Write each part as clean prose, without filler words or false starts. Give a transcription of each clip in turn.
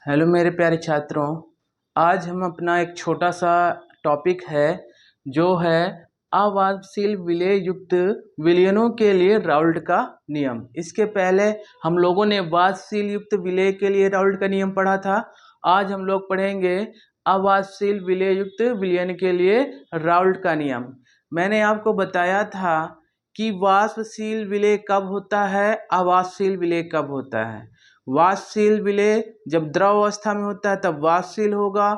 Hello मेरे प्यारे छात्रों। आज हम अपना एक छोटा सा टॉपिक है जो है अवांछनीय विलय युक्त विलयनों के लिए राउल्ट का नियम। इसके पहले हम लोगों ने वांछनीय युक्त विलय के लिए राउल्ट का नियम पढ़ा था। आज हम लोग पढ़ेंगे अवांछनीय विलय युक्त विलयन के लिए राउल्ट का नियम। मैंने आपको बताया था कि वाष्पशील विलय कब होता है, अवांछनीय विलय कब होता है। वाष्पशील विलय जब द्रव अवस्था में होता है तब वाष्पशील होगा,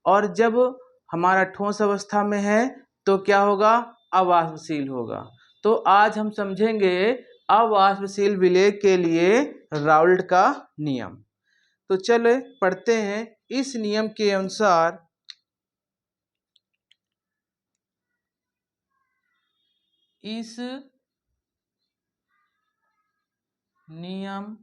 और जब हमारा ठोस अवस्था में है तो क्या होगा, अवाष्पशील होगा। तो आज हम समझेंगे अवाष्पशील विलय के लिए राउल्ट का नियम। तो चले पढ़ते हैं। इस नियम के अनुसार इस नियम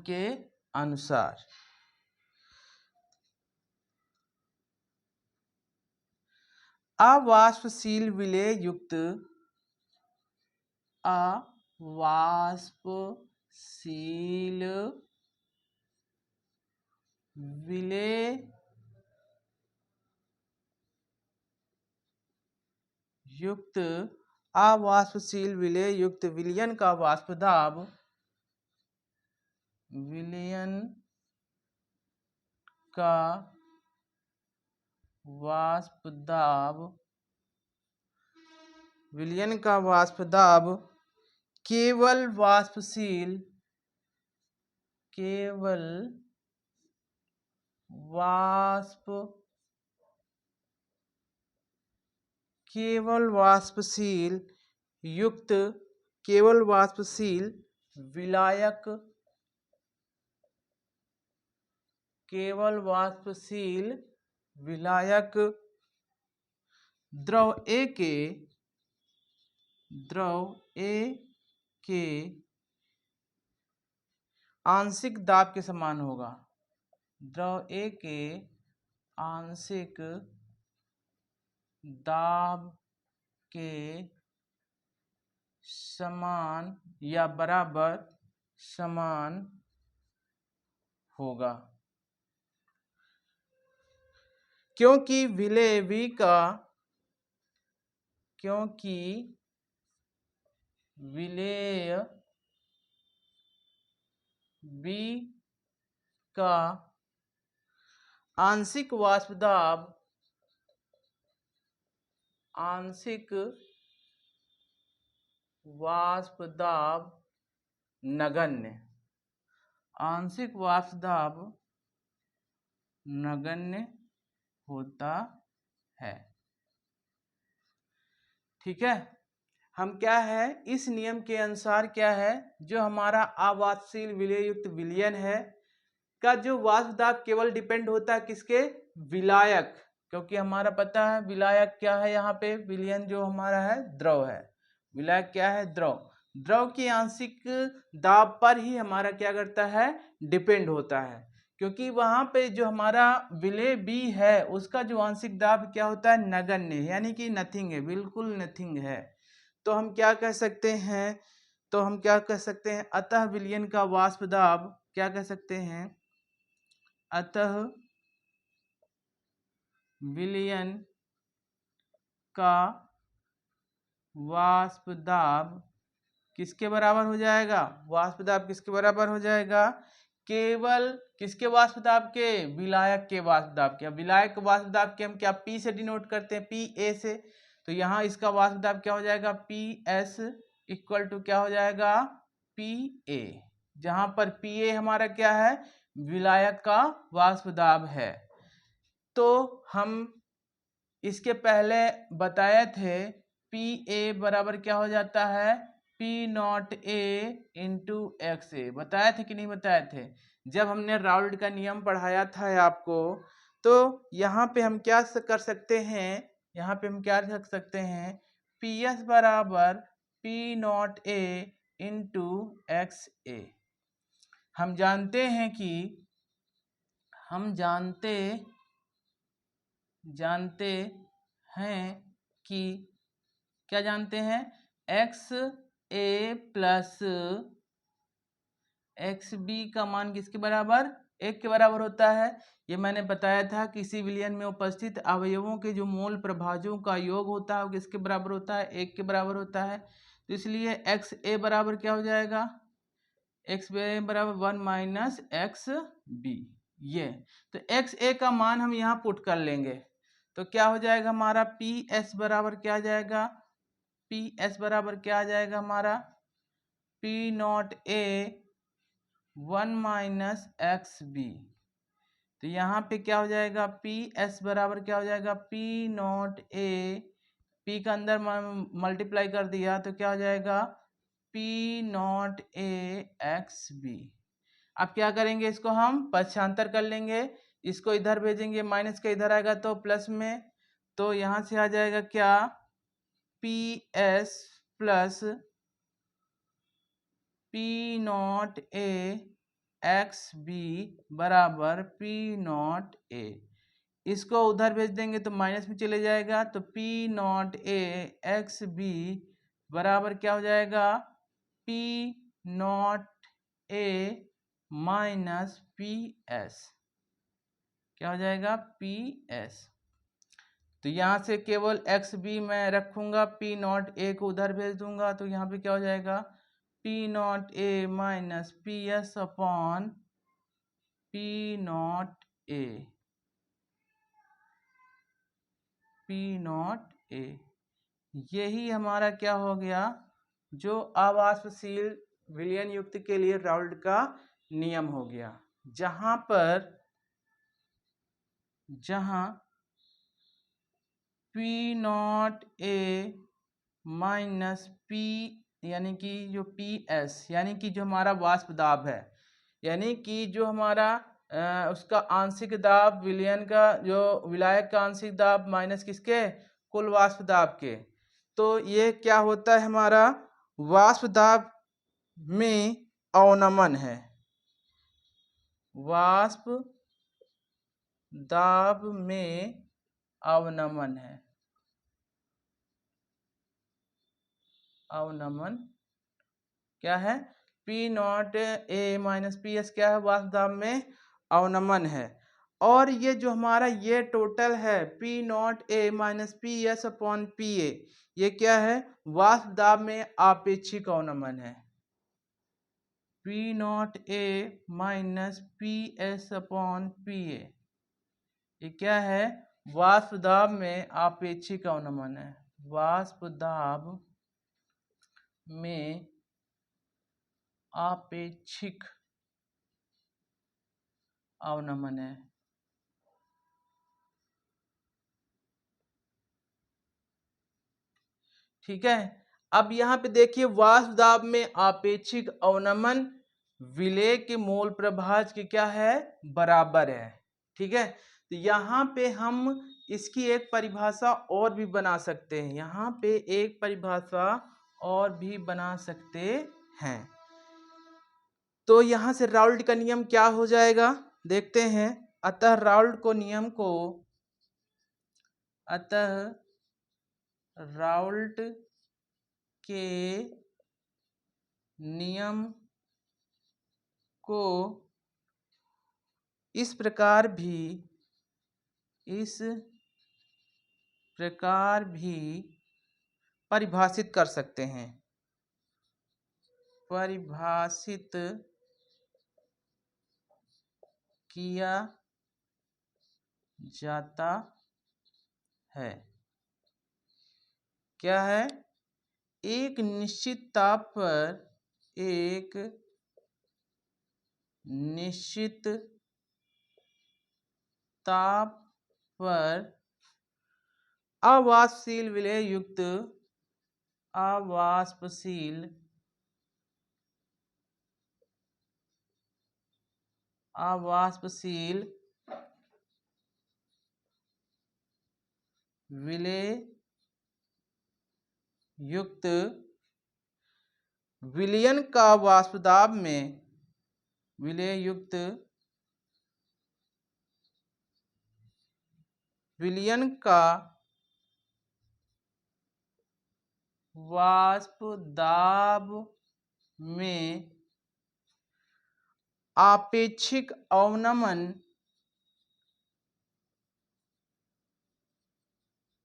के अनुसार अवाष्पशील विलय युक्त अवाष्पशील विलय युक्त विलयन का वाष्प दाब केवल वाष्पशील विलायक द्रव A के आंशिक दाब के समान होगा। द्रव A के आंशिक दाब के समान या बराबर समान होगा, क्योंकि विलय B का आंशिक वाष्प दाब नगण्य होता है। ठीक है। हम क्या है, इस नियम के अनुसार क्या है, जो हमारा अवाष्पशील विलय युक्त विलयन है का जो वाष्प दाब केवल डिपेंड होता है किसके, विलायक। क्योंकि हमारा पता है विलायक क्या है, यहाँ पे विलयन जो हमारा है द्रव है, विलायक क्या है, द्रव की आंशिक दाब पर ही हमारा क्या करता है, डिपेंड होता है। क्योंकि वहां पे जो हमारा विलय बी है उसका जो आंशिक दाब क्या होता है, नगण्य, यानी कि नथिंग है, बिल्कुल नथिंग है। तो हम क्या कह सकते हैं, अतः विलयन का वाष्प दाब क्या कह सकते हैं, अतः विलयन का वाष्प दाब किसके बराबर हो जाएगा, वाष्प दाब किसके बराबर हो जाएगा, केवल किसके वाष्प दाब के, विलायक के वाष्प दाब के। विलायक वाष्प दाब के हम क्या P से डिनोट करते हैं, PA से। तो यहाँ इसका वाष्प दाब क्या हो जाएगा, PS इक्वल टू क्या हो जाएगा, PA, जहां पर PA हमारा क्या है, विलायक का वाष्प दाब है। तो हम इसके पहले बताए थे PA बराबर क्या हो जाता है, P0A इंटू XA। बताए थे कि नहीं बताए थे, जब हमने राउल्ट का नियम पढ़ाया था आपको। तो यहाँ पे हम क्या कर सकते हैं, रख सकते हैं, PS बराबर P0A इंटू XA। हम जानते हैं कि क्या जानते हैं, X ए प्लस एक्स बी का मान किसके बराबर? 1 के बराबर होता है। ये मैंने बताया था किसी विलयन में उपस्थित अवयवों के जो मोल प्रभाजों का योग होता है वो किसके बराबर होता है? 1 के बराबर होता है। तो इसलिए एक्स ए बराबर क्या हो जाएगा? एक्स ए बराबर 1 माइनस एक्स बी। ये तो एक्स ए का मान हम यहाँ पुट कर लेंगे तो क्या हो जाएगा हमारा? पी एस बराबर क्या आ जाएगा? पी एस बराबर क्या आ जाएगा हमारा? P naught A 1 minus x B. तो यहाँ पे क्या हो जाएगा? पी एस बराबर क्या हो जाएगा? पी नॉट ए, पी का अंदर मल्टीप्लाई कर दिया तो क्या हो जाएगा? P naught A x B. अब क्या करेंगे? इसको हम पक्षांतर कर लेंगे, इसको इधर भेजेंगे, माइनस का इधर आएगा तो प्लस में, तो यहाँ से आ जाएगा क्या? P S plus P naught A x B बराबर पी नॉट ए। इसको उधर भेज देंगे तो माइनस में चले जाएगा तो P naught A x B बराबर क्या हो जाएगा? P naught A minus P S. क्या हो जाएगा? P S. तो यहाँ से केवल एक्स बी मैं रखूँगा, पी नॉट ए को उधर भेज दूंगा तो यहाँ पे क्या हो जाएगा? P naught A minus P S upon P naught A, P naught ए। यही हमारा क्या हो गया? जो अवाष्पशील विलयन युक्त के लिए राउल्ट का नियम हो गया, जहाँ P naught A minus P यानी कि जो पी एस यानी कि जो हमारा वाष्प दाब है, यानी कि जो हमारा उसका आंशिक दाब विलयन का, जो विलायक का आंशिक दाब माइनस किसके? कुल वाष्प दाब के। तो ये क्या होता है? हमारा वाष्प दाब में अवनमन है, वाष्प दाब में अवनमन है। अवनमन क्या है? P naught A minus P S क्या है? वाष्प दाब में अवनमन है। और ये जो हमारा ये टोटल है P naught A minus P S upon P A, ये क्या है? वाष्प दाब में आपेक्षिक अवनमन है। P naught A minus P S upon P A, ये क्या है? वाष्प दाब में आपेक्षिक अवनमन है। वाष्प दाब में आपेक्षिक अवनमन है। ठीक है। अब यहाँ पे देखिए वाष्प दाब में आपेक्षिक अवनमन विलेय के मोल प्रभाज के क्या है? बराबर है। ठीक है। तो यहाँ पे हम इसकी एक परिभाषा और भी बना सकते हैं, यहाँ पे एक परिभाषा और भी बना सकते हैं। तो यहाँ से राउल्ट का नियम क्या हो जाएगा देखते हैं। अतः राउल्ट के नियम को इस प्रकार भी परिभाषित कर सकते हैं। परिभाषित किया जाता है। क्या है? एक निश्चित ताप पर अवाष्पशील विलेय युक्त विलयन का वाष्प दाब में विलय युक्त विलयन का वाष्प दाब में आपेक्षिक अवनमन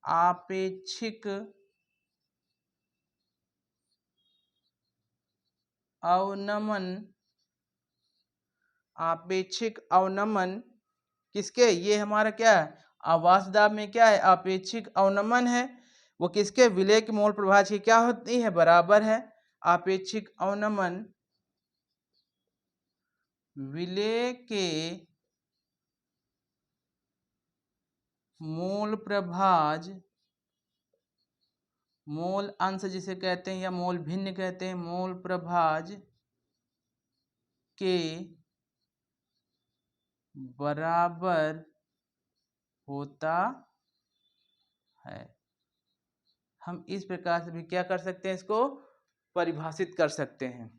आपेक्षिक अवनमन किसके, ये हमारा क्या है, वाष्प दाब में क्या है, आपेक्षिक अवनमन है, वो किसके, विलेय के मोल प्रभाज की क्या होती है, बराबर है। आपेक्षिक अवनमन विलेय के मोल प्रभाज, मोल अंश जिसे कहते हैं या मोल भिन्न कहते हैं, मोल प्रभाज के बराबर होता है। हम इस प्रकार से भी क्या कर सकते हैं, इसको परिभाषित कर सकते हैं,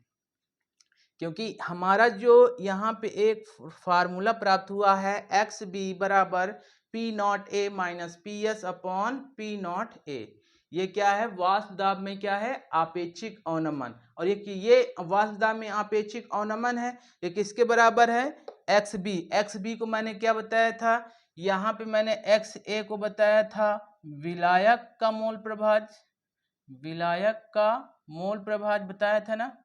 क्योंकि हमारा जो यहाँ पे एक फार्मूला प्राप्त हुआ है एक्स बी बराबर P naught A minus P S upon P naught ए, ये क्या है, वाष्प दाब में क्या है, आपेक्षिक अवनमन, और ये वाष्प दाब में आपेक्षिक अवनमन है, ये किसके बराबर है, एक्स बी। एक्स बी को मैंने क्या बताया था, यहाँ पे मैंने एक्स ए को बताया था विलायक का मोल प्रभाज, विलायक का मोल प्रभाज बताया था ना,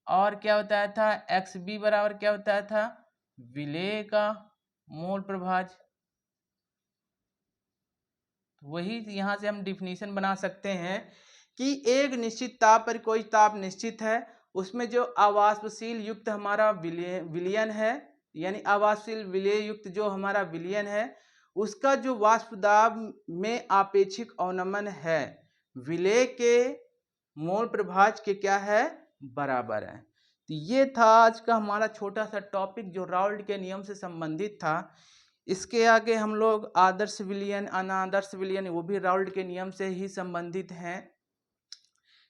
और क्या बताया था, एक्स बी बराबर क्या बताया था, विलेय का मोल प्रभाज। वही यहाँ से हम डिफिनीशन बना सकते हैं कि एक निश्चित ताप पर कोई ताप निश्चित है, उसमें जो अवाष्पशील युक्त हमारा विलयन है, यानी अवाष्पशील विलेय युक्त जो हमारा विलयन है, उसका जो वाष्प दाब में आपेक्षिक अवनमन है विलेय के मोल प्रभाज के क्या है, बराबर है। तो ये था आज का हमारा छोटा सा टॉपिक जो राउल्ट के नियम से संबंधित था। इसके आगे हम लोग आदर्श विलयन, अनादर्श विलयन, वो भी राउल्ट के नियम से ही संबंधित हैं,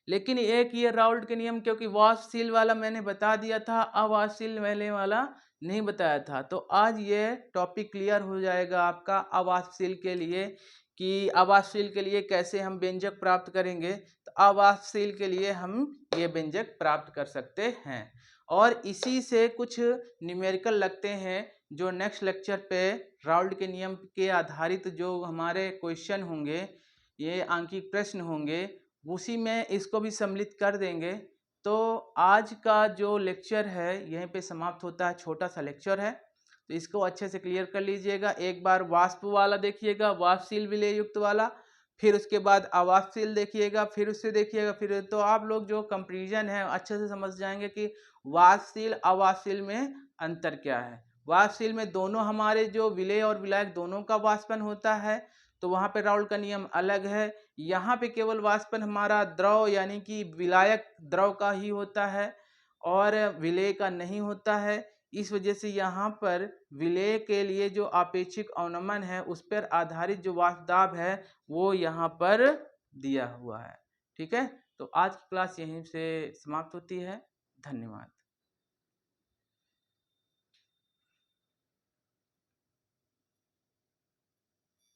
लेकिन एक ये राउल्ट के नियम क्योंकि वाष्पशील वाला मैंने बता दिया था, अवाष्पशील वाला नहीं बताया था, तो आज ये टॉपिक क्लियर हो जाएगा आपका अवाष्पशील के लिए कि अवाष्पशील के लिए कैसे हम व्यंजक प्राप्त करेंगे। तो अवाष्पशील के लिए हम ये व्यंजक प्राप्त कर सकते हैं, और इसी से कुछ न्यूमेरिकल लगते हैं जो नेक्स्ट लेक्चर पे राउल्ट के नियम के आधारित जो हमारे क्वेश्चन होंगे, ये आंकिक प्रश्न होंगे, उसी में इसको भी सम्मिलित कर देंगे। तो आज का जो लेक्चर है यहीं पे समाप्त होता है, छोटा सा लेक्चर है, तो इसको अच्छे से क्लियर कर लीजिएगा। एक बार वाष्प वाला देखिएगा, वाष्पशील विलेय युक्त वाला, फिर उसके बाद अवाष्पशील देखिएगा, फिर उससे देखिएगा, फिर तो आप लोग जो कंपैरिजन है अच्छे से समझ जाएंगे कि वाष्पशील अवाष्पशील में अंतर क्या है। वाष्पशील में दोनों हमारे जो विलेय और विलायक दोनों का वाष्पन होता है, तो वहाँ पे राउल्ट का नियम अलग है। यहाँ पे केवल वाष्पन हमारा द्रव यानी कि विलायक द्रव का ही होता है और विलेय का नहीं होता है। इस वजह से यहाँ पर विलेय के लिए जो आपेक्षिक अवनमन है उस पर आधारित जो वाष्प दाब है वो यहाँ पर दिया हुआ है। ठीक है, तो आज की क्लास यहीं से समाप्त होती है। धन्यवाद।